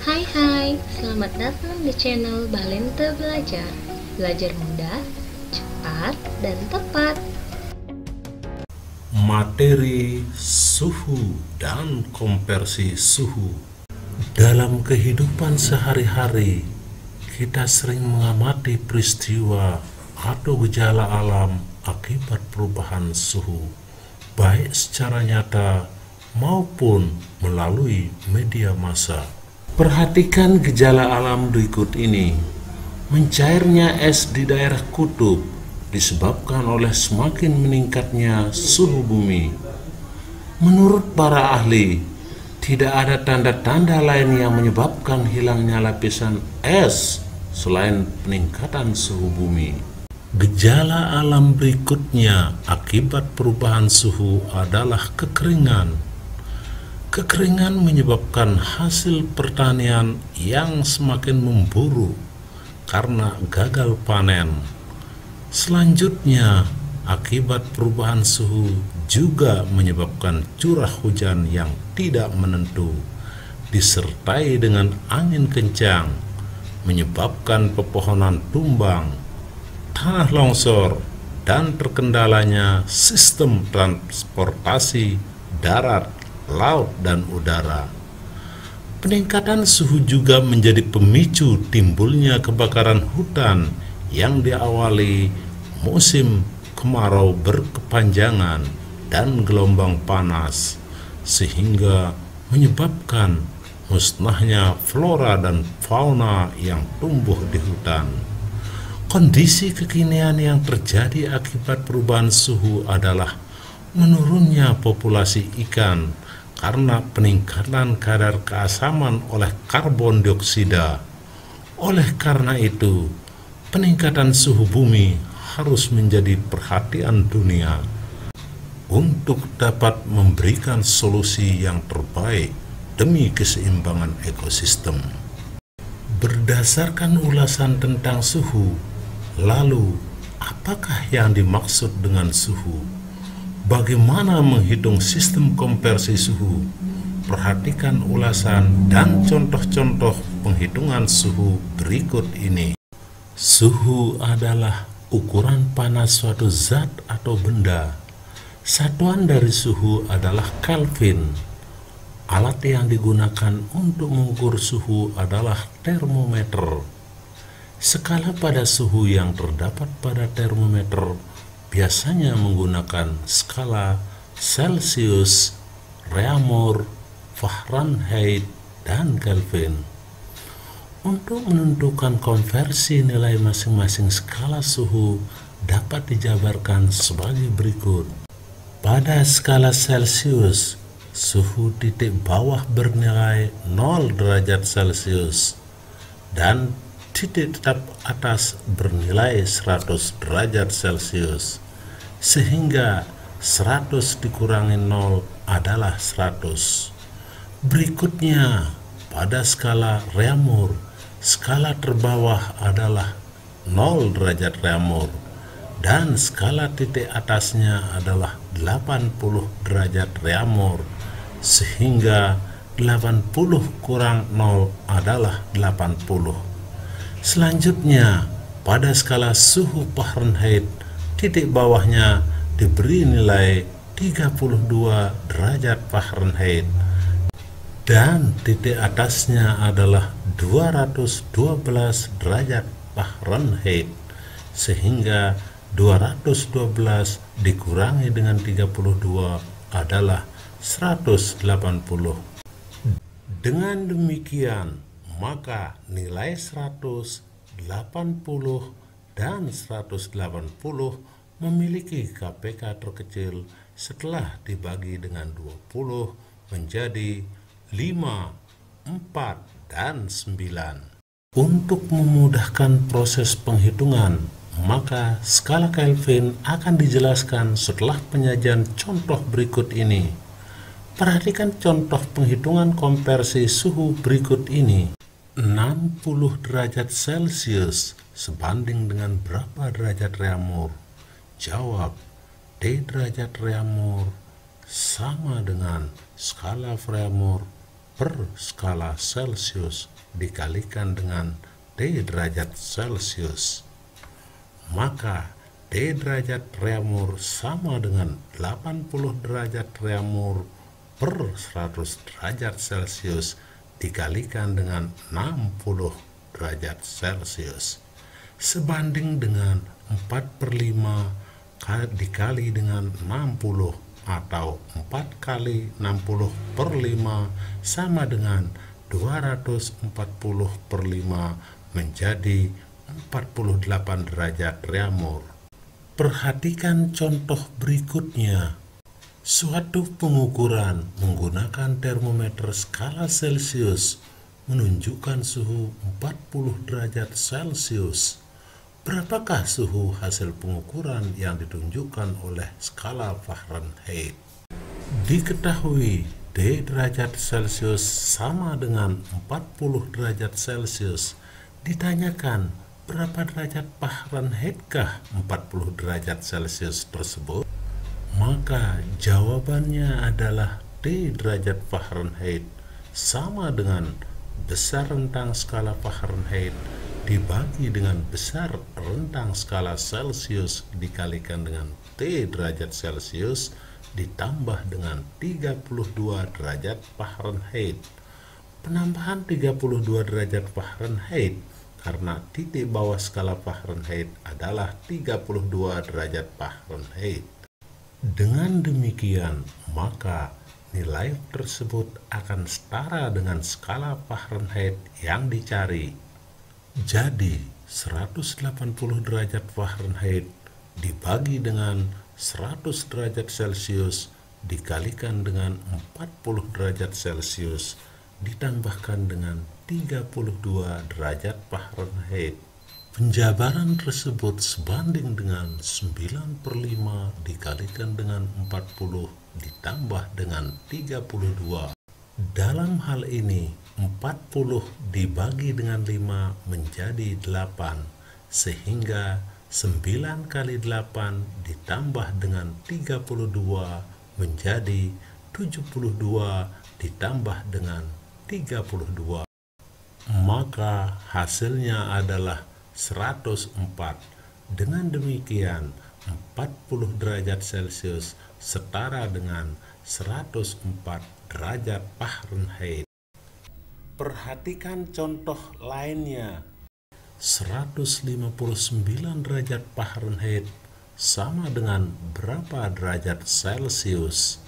Hai, selamat datang di channel Balente Belajar. Belajar mudah, cepat, dan tepat. Materi suhu dan konversi suhu. Dalam kehidupan sehari-hari, kita sering mengamati peristiwa atau gejala alam akibat perubahan suhu, baik secara nyata maupun melalui media massa. Perhatikan gejala alam berikut ini. Mencairnya es di daerah kutub disebabkan oleh semakin meningkatnya suhu bumi. Menurut para ahli, tidak ada tanda-tanda lain yang menyebabkan hilangnya lapisan es selain peningkatan suhu bumi. Gejala alam berikutnya akibat perubahan suhu adalah kekeringan. Kekeringan menyebabkan hasil pertanian yang semakin memburuk karena gagal panen. Selanjutnya, akibat perubahan suhu juga menyebabkan curah hujan yang tidak menentu, disertai dengan angin kencang, menyebabkan pepohonan tumbang, tanah longsor, dan terkendalanya sistem transportasi darat, laut, dan udara. Peningkatan suhu juga menjadi pemicu timbulnya kebakaran hutan yang diawali musim kemarau berkepanjangan dan gelombang panas, sehingga menyebabkan musnahnya flora dan fauna yang tumbuh di hutan. Kondisi kekinian yang terjadi akibat perubahan suhu adalah menurunnya populasi ikan karena peningkatan kadar keasaman oleh karbon dioksida. Oleh karena itu, peningkatan suhu bumi harus menjadi perhatian dunia untuk dapat memberikan solusi yang terbaik demi keseimbangan ekosistem. Berdasarkan ulasan tentang suhu, lalu apakah yang dimaksud dengan suhu? Bagaimana menghitung sistem konversi suhu? Perhatikan ulasan dan contoh-contoh penghitungan suhu berikut ini. Suhu adalah ukuran panas suatu zat atau benda. Satuan dari suhu adalah Kelvin. Alat yang digunakan untuk mengukur suhu adalah termometer. Skala pada suhu yang terdapat pada termometer biasanya menggunakan skala Celsius, Reaumur, Fahrenheit, dan Kelvin. Untuk menentukan konversi nilai masing-masing skala suhu dapat dijabarkan sebagai berikut. Pada skala Celsius, suhu titik bawah bernilai 0 derajat Celsius dan titik tetap atas bernilai 100 derajat Celsius, sehingga 100 dikurangi 0 adalah 100. Berikutnya, pada skala Reaumur, skala terbawah adalah 0 derajat Reaumur, dan skala titik atasnya adalah 80 derajat Reaumur, sehingga 80 kurang 0 adalah 80. Selanjutnya, pada skala suhu Fahrenheit, titik bawahnya diberi nilai 32 derajat Fahrenheit dan titik atasnya adalah 212 derajat Fahrenheit, sehingga 212 dikurangi dengan 32 adalah 180. Dengan demikian, maka nilai 180 dan 180 memiliki KPK terkecil setelah dibagi dengan 20 menjadi 5, 4, dan 9. Untuk memudahkan proses penghitungan, maka skala Kelvin akan dijelaskan setelah penyajian contoh berikut ini. Perhatikan contoh penghitungan konversi suhu berikut ini. 60 derajat Celsius sebanding dengan berapa derajat Reaumur? Jawab, D derajat Reaumur sama dengan skala Reaumur per skala Celsius dikalikan dengan T derajat Celsius, maka T derajat reamur sama dengan 80 derajat reamur per 100 derajat Celsius dikalikan dengan 60 derajat Celsius, sebanding dengan 4/5 dikali dengan 60 atau 4 kali 60/5 sama dengan 240/5 menjadi 48 derajat reamur. Perhatikan contoh berikutnya. Suatu pengukuran menggunakan termometer skala Celsius menunjukkan suhu 40 derajat Celsius. Berapakah suhu hasil pengukuran yang ditunjukkan oleh skala Fahrenheit? Diketahui T derajat Celsius sama dengan 40 derajat Celsius. Ditanyakan berapa derajat Fahrenheit-kah 40 derajat Celsius tersebut? Maka jawabannya adalah T derajat Fahrenheit sama dengan besar rentang skala Fahrenheit dibagi dengan besar rentang skala Celsius dikalikan dengan T derajat Celsius ditambah dengan 32 derajat Fahrenheit. Penambahan 32 derajat Fahrenheit karena titik bawah skala Fahrenheit adalah 32 derajat Fahrenheit. Dengan demikian, maka nilai tersebut akan setara dengan skala Fahrenheit yang dicari. Jadi, 180 derajat Fahrenheit dibagi dengan 100 derajat Celsius dikalikan dengan 40 derajat Celsius ditambahkan dengan 32 derajat Fahrenheit. Penjabaran tersebut sebanding dengan 9/5 dikalikan dengan 40 ditambah dengan 32. Dalam hal ini, 40 dibagi dengan 5 menjadi 8, sehingga 9 kali 8 ditambah dengan 32 menjadi 72 ditambah dengan 32. Maka hasilnya adalah 104. Dengan demikian, 40 derajat Celsius setara dengan 104 derajat Fahrenheit. Perhatikan contoh lainnya. 159 derajat Fahrenheit sama dengan berapa derajat Celsius?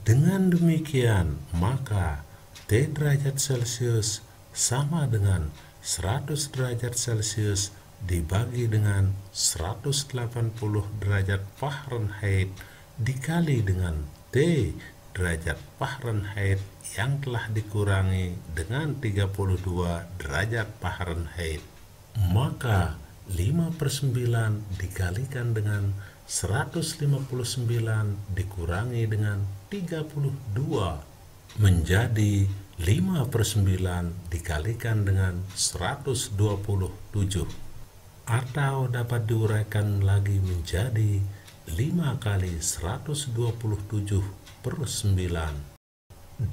Dengan demikian, maka T derajat Celsius sama dengan 100 derajat Celsius dibagi dengan 180 derajat Fahrenheit dikali dengan T derajat Fahrenheit yang telah dikurangi dengan 32 derajat Fahrenheit. Maka 5/9 dikalikan dengan 159 dikurangi dengan 32 menjadi 5/9 dikalikan dengan 127, atau dapat diuraikan lagi menjadi 5 kali 127/9.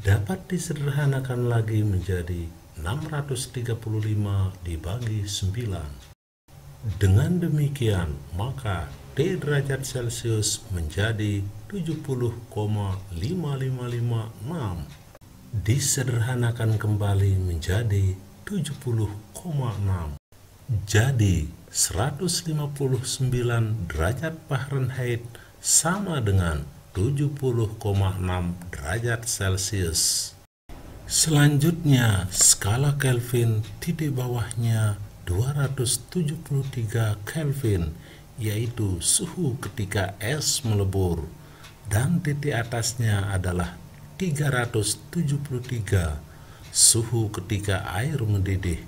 Dapat disederhanakan lagi menjadi 635 dibagi 9. Dengan demikian, maka T derajat Celsius menjadi 70,5556. Disederhanakan kembali menjadi 70,6. Jadi 159 derajat Fahrenheit sama dengan 70,6 derajat Celsius. Selanjutnya, skala Kelvin titik bawahnya 273 Kelvin, yaitu suhu ketika es melebur, dan titik atasnya adalah 373 suhu ketika air mendidih.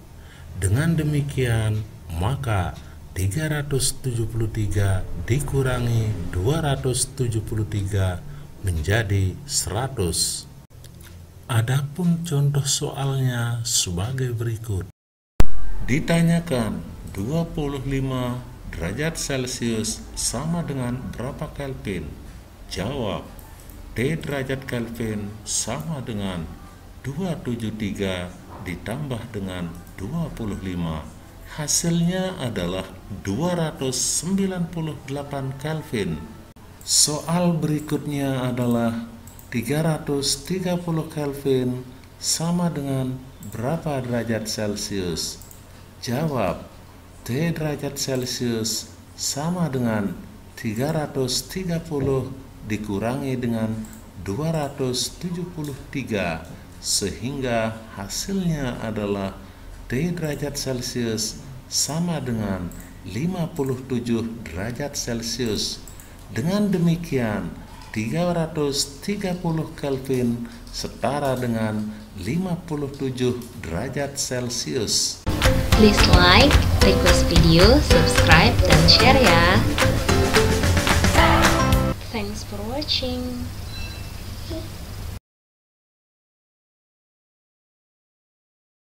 Dengan demikian, maka 373 dikurangi 273 menjadi 100. Adapun contoh soalnya sebagai berikut. Ditanyakan 25 derajat Celsius sama dengan berapa Kelvin? Jawab, T derajat Kelvin sama dengan 273 ditambah dengan 25. Hasilnya adalah 298 Kelvin. Soal berikutnya adalah 330 Kelvin sama dengan berapa derajat Celcius? Jawab. T derajat Celcius sama dengan 330 dikurangi dengan 273, sehingga hasilnya adalah T derajat Celcius sama dengan 57 derajat Celcius. Dengan demikian, 330 Kelvin setara dengan 57 derajat Celcius. Please like, request video, subscribe, dan share ya. Thanks for watching.